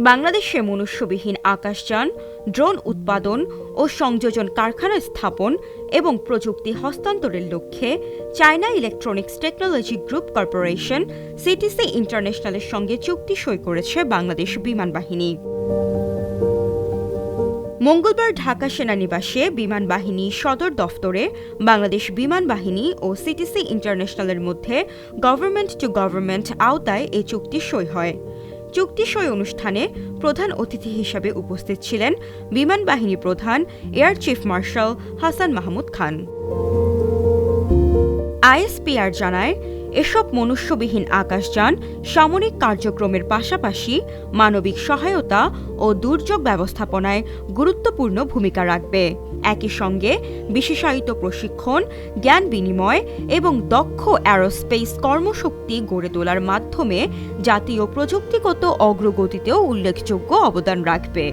বাংলাদেশে মনুষ্যবিহীন আকাশযান, ড্রোন উৎপাদন ও সংযোজন কারখানা স্থাপন এবং প্রযুক্তি হস্তান্তরের লক্ষ্যে China electronics technology group corporation CTC ইন্টারন্যাশনালের সঙ্গে চুক্তি সই করেছে বাংলাদেশ বিমান বাহিনী। মঙ্গলবার ঢাকা সেনানিবাসে বিমান বাহিনী সদর দফতরে বাংলাদেশ বিমান বাহিনী ও সিটিসি ইন্টারন্যাশনালের মধ্যে গভর্নমেন্ট টু গভর্নমেন্ট আওতায় এই চুক্তি সই হয়। চুক্তি সই অনুষ্ঠানে প্রধান অতিথি হিসেবে উপস্থিত ছিলেন বিমান বাহিনী প্রধান air chief marshal Hasan Mahmud Khan. ISPR জানায়, এসব মনুষ্যবিহীন আকাশযান সামরিক কার্যক্রমের পাশাপাশি মানবিক সহায়তা ও দুর্যোগ ব্যবস্থাপনায় গুরুত্বপূর্ণ ভূমিকা রাখবে। একই সঙ্গে বিশেষায়িত প্রশিক্ষণ, জ্ঞান বিনিময় এবং দক্ষ অ্যারোস্পেস কর্মশক্তি গড়ে তোলার মাধ্যমে জাতীয় প্রযুক্তিগত অগ্রগতিতেও উল্লেখযোগ্য অবদান রাখবে।